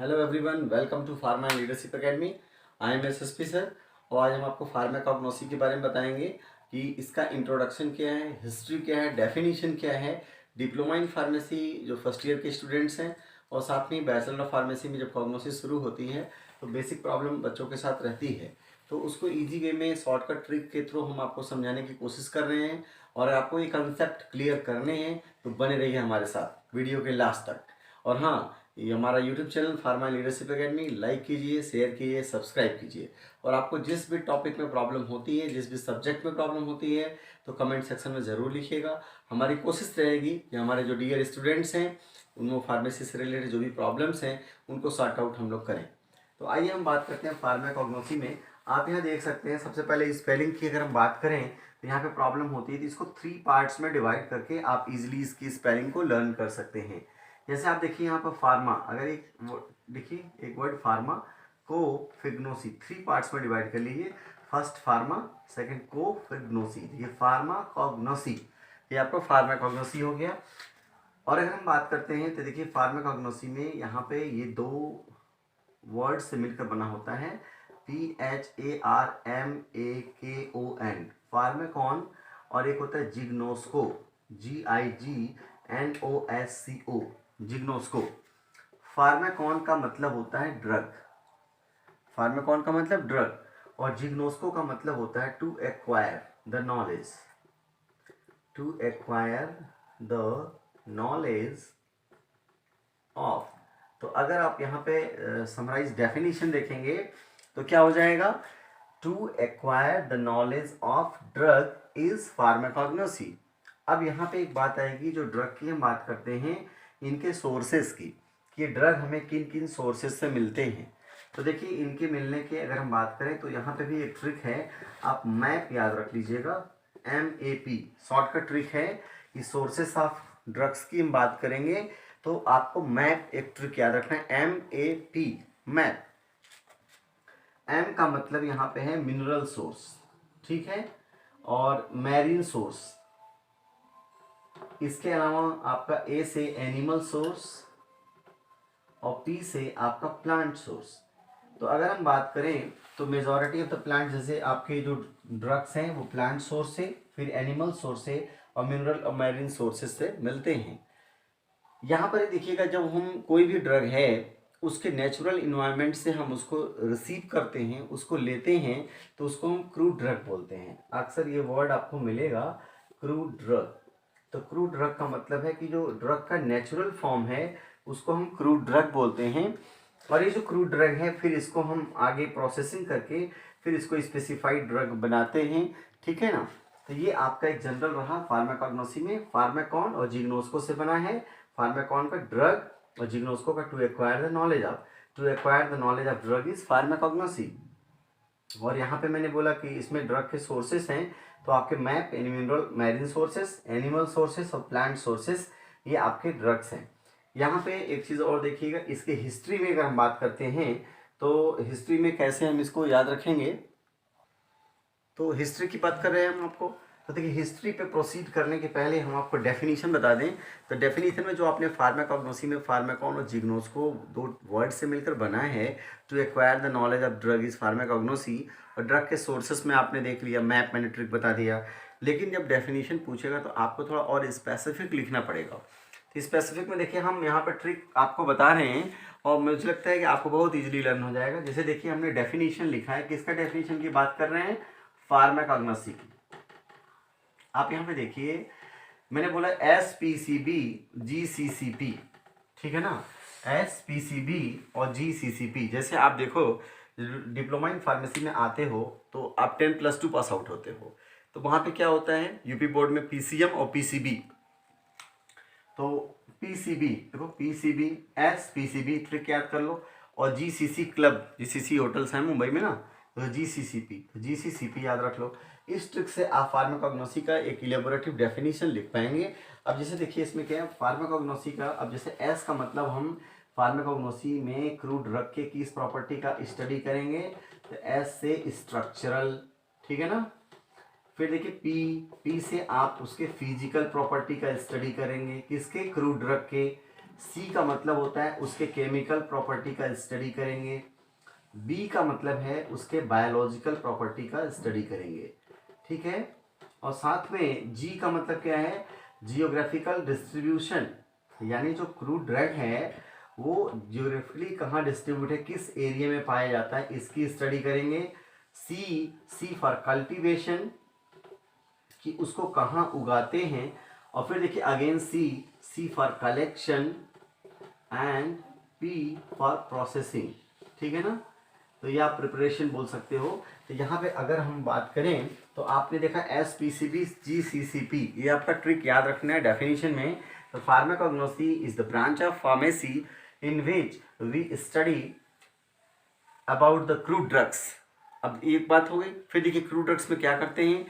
Hello everyone, welcome to pharma and leadership academy. I am SSP sir. और आज हम आपको फार्माकोग्नोसी के बारे में बताएंगे कि इसका इंट्रोडक्शन क्या है, हिस्ट्री क्या है, डेफिनेशन क्या है। डिप्लोमा इन फार्मेसी जो फर्स्ट ईयर के स्टूडेंट्स हैं और साथ में बैचलर ऑफ फार्मेसी में जब कॉग्नोसिस शुरू होती है तो बेसिक प्रॉब्लम बच्चों के साथ रहती है, तो उसको ईजी वे में शॉर्टकट ट्रिक के थ्रू हम आपको समझाने की कोशिश कर रहे हैं और आपको ये कंसेप्ट क्लियर करने हैं। तो बने रहिए हमारे साथ वीडियो के लास्ट तक। और हाँ, ये हमारा YouTube channel pharma leadership academy, like कीजिए, शेयर कीजिए, सब्सक्राइब कीजिए। और आपको जिस भी टॉपिक में प्रॉब्लम होती है, जिस भी सब्जेक्ट में प्रॉब्लम होती है, तो कमेंट सेक्शन में ज़रूर लिखिएगा। हमारी कोशिश रहेगी कि हमारे जो डियर स्टूडेंट्स हैं उनको फार्मेसी से रिलेटेड जो भी प्रॉब्लम्स हैं उनको सॉर्ट आउट हम लोग करें। तो आइए हम बात करते हैं फार्माकोग्नोसी में। आप यहाँ देख सकते हैं, सबसे पहले स्पेलिंग की अगर हम बात करें तो यहाँ पे प्रॉब्लम होती है, तो इसको 3 पार्ट्स में डिवाइड करके आप इजीली इसकी स्पेलिंग को लर्न कर सकते हैं। जैसे आप देखिए यहाँ पर फार्मा, अगर देखिए एक वर्ड फार्मा को फिग्नोसी 3 पार्ट्स में डिवाइड कर लीजिए। फर्स्ट फार्मा, सेकंड को फिग्नोसी, ये फार्माकोग्नोसी, ये आपको फार्माकोग्नोसी हो गया। और अगर हम बात करते हैं तो देखिए फार्माकोग्नोसी में यहाँ पे ये 2 वर्ड से मिलकर बना होता है, PHARMAKON, फार्माकॉन। और एक होता है जिग्नोस्को, GIGNOSCO, जिग्नोस्को। फार्माकॉन का मतलब होता है ड्रग, फार्माकॉन का मतलब ड्रग, और जिग्नोस्को का मतलब होता है to acquire the knowledge, to acquire the knowledge of. तो अगर आप यहाँ पे समराइज डेफिनेशन देखेंगे तो क्या हो जाएगा, to acquire the knowledge of drug is pharmacognosy. अब यहाँ पे एक बात आएगी, जो ड्रग की हम बात करते हैं इनके सोर्सेस की, कि ड्रग हमें किन किन सोर्सेस से मिलते हैं। तो देखिए इनके मिलने के अगर हम बात करें तो यहाँ पे भी एक ट्रिक है, आप मैप याद रख लीजिएगा, MAP शॉर्टकट ट्रिक है। कि सोर्सेस ऑफ ड्रग्स की हम बात करेंगे तो आपको मैप एक ट्रिक याद रखना है, MAP, मैप। M का मतलब यहाँ पे है मिनरल सोर्स, ठीक है, और मैरीन सोर्स। इसके अलावा आपका A से एनिमल सोर्स और P से आपका प्लांट सोर्स। तो अगर हम बात करें तो मेजॉरिटी ऑफ द प्लांट, जैसे आपके जो ड्रग्स हैं वो प्लांट सोर्स से, फिर एनिमल सोर्स से और मिनरल और मैरीन सोर्सेस से मिलते हैं। यहाँ पर देखिएगा, जब हम कोई भी ड्रग है उसके नेचुरल इन्वायरमेंट से हम उसको रिसीव करते हैं, उसको लेते हैं, तो उसको हम क्रूड ड्रग बोलते हैं। अक्सर ये वर्ड आपको मिलेगा, क्रूड ड्रग। तो क्रूड ड्रग का मतलब है कि जो ड्रग का नेचुरल फॉर्म है उसको हम क्रूड ड्रग बोलते हैं। और ये जो क्रूड ड्रग है फिर इसको हम आगे प्रोसेसिंग करके फिर इसको स्पेसिफाइड ड्रग बनाते हैं, ठीक है ना। तो ये आपका एक जनरल रहा फार्माकोग्नोसी में, फार्माकॉन और जिग्नोस्को से बना है। फार्माकॉन का ड्रग और जिग्नोस्को का to acquire the knowledge of, to acquire the knowledge of drug is pharmacognosy. और यहाँ पे मैंने बोला कि इसमें ड्रग के सोर्सेस हैं, तो आपके map, mineral marine sources, animal sources और प्लांट सोर्सेस, ये आपके ड्रग्स हैं। यहाँ पे एक चीज़ और देखिएगा, इसके हिस्ट्री में अगर हम बात करते हैं तो हिस्ट्री में कैसे हम इसको याद रखेंगे। तो हिस्ट्री की बात कर रहे हैं हम आपको, तो देखिए हिस्ट्री पे प्रोसीड करने के पहले हम आपको डेफिनेशन बता दें। तो डेफिनेशन में जो आपने फार्माकोग्नोसी में फार्माकॉन और जिग्नोस्को 2 वर्ड से मिलकर बना है, to acquire the knowledge of drug is pharmacognosy. और ड्रग के सोर्सेस में आपने देख लिया, मैप मैंने ट्रिक बता दिया। लेकिन जब डेफिनेशन पूछेगा तो आपको थोड़ा और स्पेसिफिक लिखना पड़ेगा। तो स्पेसिफिक में देखिए हम यहाँ पर ट्रिक आपको बता रहे हैं और मुझे लगता है कि आपको बहुत ईजिली लर्न हो जाएगा। जैसे देखिए हमने डेफिनेशन लिखा है, किसका डेफिनेशन की बात कर रहे हैं, फार्माकोग्नोसी की। आप यहाँ पे देखिए मैंने बोला SPCB GCCP, ठीक है ना, SPCB और GCCP। जैसे आप देखो डिप्लोमा इन फार्मेसी में आते हो तो आप 10+2 पास आउट होते हो, तो वहाँ पे क्या होता है यूपी बोर्ड में PCM और PCB। तो PCB देखो, PCB SPCB ट्रिक याद कर लो, और GCC क्लब, GCC होटल्स हैं मुंबई में ना, तो GCCP याद रख लो। इस ट्रिक से आप फार्माकोग्नोसी का एक इलेबोरेटिव डेफिनेशन लिख पाएंगे। अब जैसे देखिए इसमें क्या है फार्माकोग्नोसी का, अब जैसे S का मतलब हम फार्माकोग्नोसी में क्रूड ड्रग के किस प्रॉपर्टी का स्टडी करेंगे, तो S से स्ट्रक्चरल, ठीक है ना। फिर देखिए पी से आप उसके फिजिकल प्रॉपर्टी का स्टडी करेंगे, किसके, क्रूड ड्रग के। सी का मतलब होता है उसके केमिकल प्रॉपर्टी का स्टडी करेंगे, बी का मतलब है उसके बायोलॉजिकल प्रॉपर्टी का स्टडी करेंगे, ठीक है। और साथ में जी का मतलब क्या है, जियोग्राफिकल डिस्ट्रीब्यूशन, यानी जो क्रूड ड्रग है वो जियोग्राफिकली कहाँ डिस्ट्रीब्यूट है, किस एरिया में पाया जाता है, इसकी स्टडी करेंगे। सी फॉर कल्टीवेशन, कि उसको कहाँ उगाते हैं। और फिर देखिए again C for collection and P for processing, ठीक है ना। तो ये आप प्रिपरेशन बोल सकते हो। तो यहाँ पे अगर हम बात करें तो आपने देखा SPCB GCCP, ये आपका ट्रिक याद रखना है डेफिनेशन में। तो pharmacognosy is the branch of pharmacy in which we study about the crude drugs. अब एक बात हो गई, फिर देखिए क्रूड ड्रग्स में क्या करते हैं,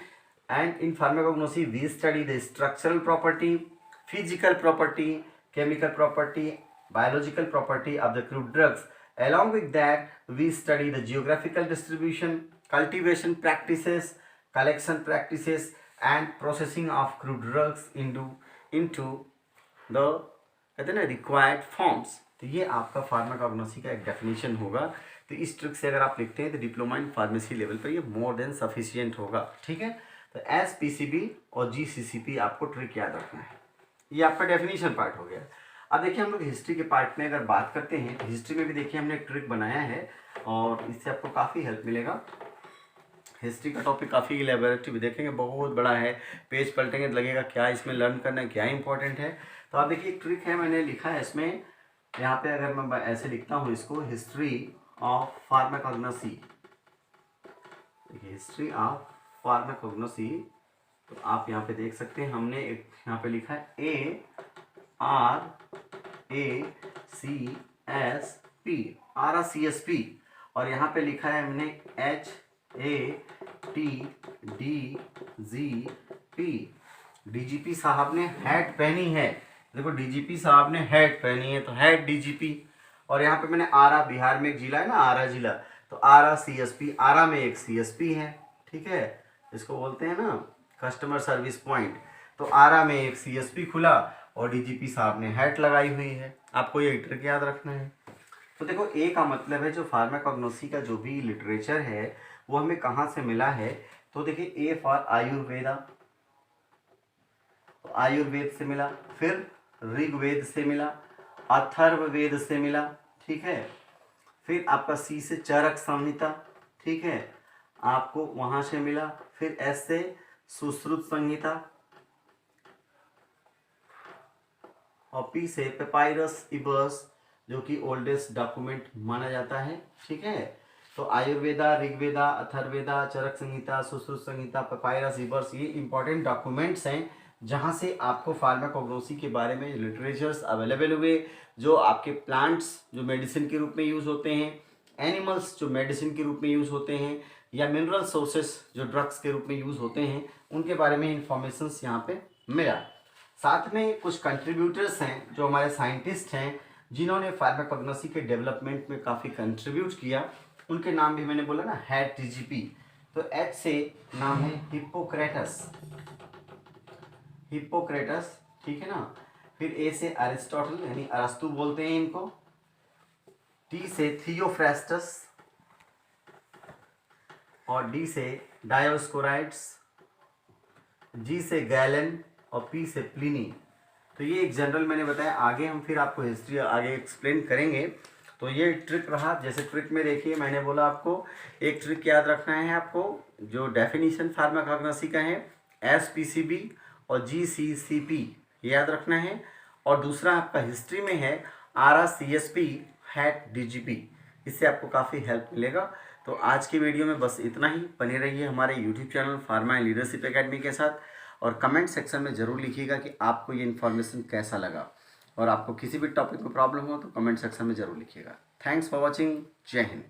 and in pharmacognosy we study the structural property, physical property, chemical property, biological property of the crude drugs. Along with that, we study the geographical distribution, cultivation practices, collection practices, and processing of crude drugs into the कहते हैं ना required forms. तो ये आपका pharmacognosy का एक definition होगा। तो इस ट्रिक से अगर आप लिखते हैं तो डिप्लोमा इन फार्मेसी लेवल पर ये मोर देन सफिशियंट होगा, ठीक है। तो SPCB और GCCP आपको ट्रिक याद रखना है। ये आपका डेफिनेशन पार्ट हो गया। अब देखिए हम लोग हिस्ट्री के पार्ट में अगर बात करते हैं, हिस्ट्री में भी देखिए हमने एक ट्रिक बनाया है और इससे आपको काफ़ी हेल्प मिलेगा। हिस्ट्री का टॉपिक काफ़ी इलेबोरेटिव देखेंगे, बहुत बड़ा है, पेज पलटेंगे तो लगेगा क्या इसमें लर्न करना है, क्या इंपॉर्टेंट है। तो आप देखिए एक ट्रिक है मैंने लिखा है इसमें, यहाँ पे अगर मैं ऐसे लिखता हूँ इसको, history of pharmacognosy, history of pharmacognosy. तो आप यहाँ पे देख सकते हैं हमने एक यहाँ पे लिखा है RACSP, और यहाँ पे लिखा है हमने HATDGP। DGP साहब ने हैट पहनी है, देखो DGP साहब ने हैट पहनी है तो हैट DGP। और यहाँ पे मैंने आरा, बिहार में एक जिला है ना आरा जिला, तो RACSP, आरा में एक CSP है, ठीक है, इसको बोलते हैं ना कस्टमर सर्विस पॉइंट। तो आरा में एक CSP खुला और DGP साहब ने हैट लगाई हुई है, आपको ये ट्रिक याद रखना है। तो देखो ए का मतलब है जो फार्माकोग्नोसी का जो भी लिटरेचर है वो हमें कहाँ से मिला है। तो देखिए ए फॉर आयुर्वेदा, तो आयुर्वेद से मिला, फिर ऋग्वेद से मिला, अथर्ववेद से मिला, ठीक है। फिर आपका सी से चरक संहिता, ठीक है, आपको वहां से मिला। फिर एस से सुश्रुत संहिता, और पी से पेपायरस इबर्स, जो कि ओल्डेस्ट डॉक्यूमेंट माना जाता है, ठीक है। तो आयुर्वेदा, ऋग्वेदा, अथर्ववेदा, चरक संहिता, सुश्रुत संहिता, पेपायरस इबर्स, ये इंपॉर्टेंट डॉक्यूमेंट्स हैं जहाँ से आपको फार्माकोग्नोसी के बारे में लिटरेचर्स अवेलेबल हुए, जो आपके प्लांट्स जो मेडिसिन के रूप में यूज़ होते हैं, एनिमल्स जो मेडिसिन के रूप में यूज़ होते हैं, या मिनरल सोर्सेस जो ड्रग्स के रूप में यूज़ होते हैं, उनके बारे में इंफॉर्मेशंस यहाँ पे मिला। साथ में कुछ कंट्रीब्यूटर्स हैं जो हमारे साइंटिस्ट हैं जिन्होंने फार्माकोग्नोसी के डेवलपमेंट में काफ़ी कंट्रीब्यूट किया, उनके नाम भी मैंने बोला ना हैट DGP। तो एच से नाम है हिप्पोक्रेटस, ठीक है ना। फिर ए से अरिस्टोटल यानी अरस्तु बोलते हैं इनको, टी से थियोफ्रास्टस, और डी से डायोस्कोराइड्स, जी से गैलन, और पी से प्लिनी। तो ये एक जनरल मैंने बताया, आगे हम फिर आपको हिस्ट्री आगे एक्सप्लेन करेंगे। तो ये ट्रिक रहा, जैसे ट्रिक में देखिए मैंने बोला आपको एक ट्रिक याद रखना है, आपको जो डेफिनेशन फार्माकोग्नोसी का है SPCB और GCCP याद रखना है, और दूसरा आपका हिस्ट्री में है RACSP हैट DGP, इससे आपको काफ़ी हेल्प मिलेगा। तो आज की वीडियो में बस इतना ही, बने रहिए हमारे YouTube channel pharma and leadership academy के साथ, और कमेंट सेक्शन में ज़रूर लिखिएगा कि आपको ये इन्फॉर्मेशन कैसा लगा, और आपको किसी भी टॉपिक में प्रॉब्लम हो तो कमेंट सेक्शन में ज़रूर लिखिएगा। थैंक्स फॉर वॉचिंग, जय हिंद।